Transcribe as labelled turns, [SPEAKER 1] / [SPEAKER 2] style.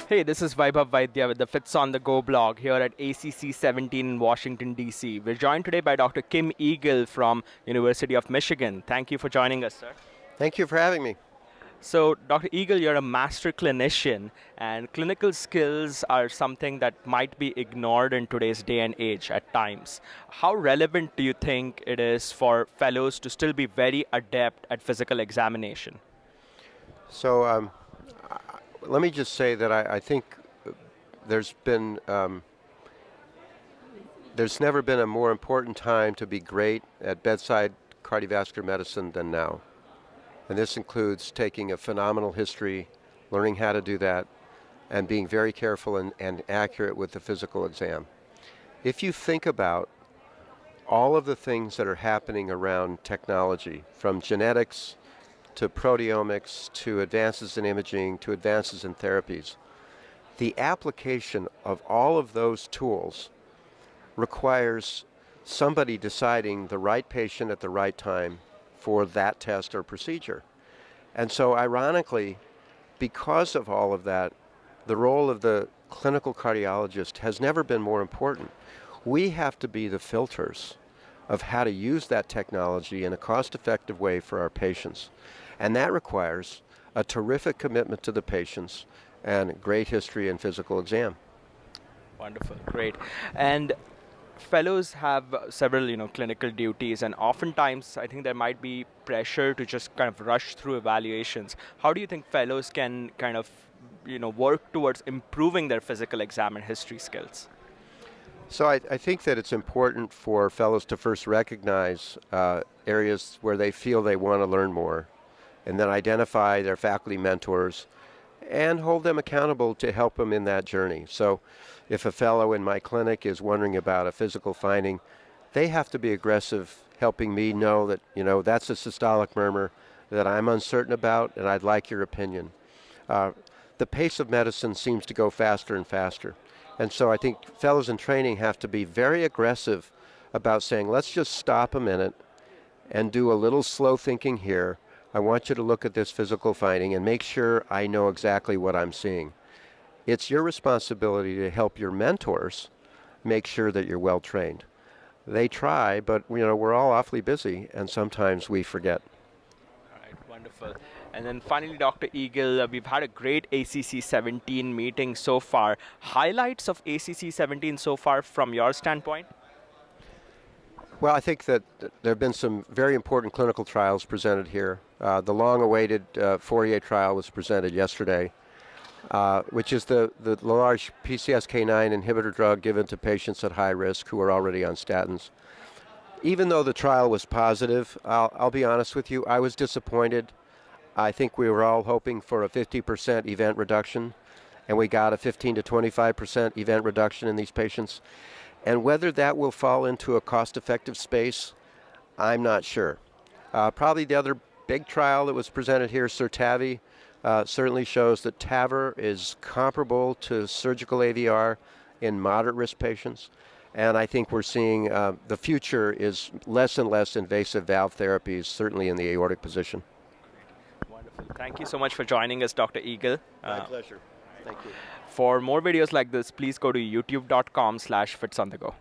[SPEAKER 1] Hey, this is Vaibhav Vaidya with the Fits on the Go blog here at ACC 17 in Washington, D.C. We're joined today by Dr. Kim Eagle from University of Michigan. Thank you for joining us, sir.
[SPEAKER 2] Thank you for having me.
[SPEAKER 1] So, Dr. Eagle, you're a master clinician, and clinical skills are something that might be ignored in today's day and age at times. How relevant do you think it is for fellows to still be very adept at physical examination?
[SPEAKER 2] So let me just say that I think there's been there's never been a more important time to be great at bedside cardiovascular medicine than now. And this includes taking a phenomenal history, learning how to do that, and being very careful and accurate with the physical exam. If you think about all of the things that are happening around technology, from genetics to proteomics to advances in imaging to advances in therapies, the application of all of those tools requires somebody deciding the right patient at the right time for that test or procedure. And so ironically, because of all of that, the role of the clinical cardiologist has never been more important. We have to be the filters of how to use that technology in a cost-effective way for our patients. And that requires a terrific commitment to the patients and great history and physical exam.
[SPEAKER 1] Wonderful, great. And fellows have several, clinical duties, and oftentimes I think there might be pressure to just kind of rush through evaluations. How do you think fellows can kind of, work towards improving their physical exam and history skills?
[SPEAKER 2] So I think that it's important for fellows to first recognize areas where they feel they want to learn more, and then identify their faculty mentors and hold them accountable to help them in that journey. So if a fellow in my clinic is wondering about a physical finding, they have to be aggressive helping me know that, that's a systolic murmur that I'm uncertain about and I'd like your opinion. The pace of medicine seems to go faster and faster. And so I think fellows in training have to be very aggressive about saying, let's just stop a minute and do a little slow thinking here. I want you to look at this physical finding and make sure I know exactly what I'm seeing. It's your responsibility to help your mentors make sure that you're well trained. They try, but we're all awfully busy, and sometimes we forget.
[SPEAKER 1] All right, wonderful. And then finally, Dr. Eagle, we've had a great ACC 17 meeting so far. Highlights of ACC 17 so far from your standpoint?
[SPEAKER 2] Well, I think that there have been some very important clinical trials presented here. The long-awaited Fourier trial was presented yesterday, which is the large PCSK9 inhibitor drug given to patients at high risk who are already on statins. Even though the trial was positive, I'll be honest with you, I was disappointed. I think we were all hoping for a 50% event reduction, and we got a 15 to 25% event reduction in these patients. And whether that will fall into a cost-effective space, I'm not sure. Probably the other big trial that was presented here, Certavi, certainly shows that TAVR is comparable to surgical AVR in moderate risk patients. And I think we're seeing the future is less and less invasive valve therapies, certainly in the aortic position.
[SPEAKER 1] Wonderful. Thank you so much for joining us, Dr. Eagle.
[SPEAKER 2] My pleasure. Thank you.
[SPEAKER 1] For more videos like this, please go to youtube.com/fitsonthego.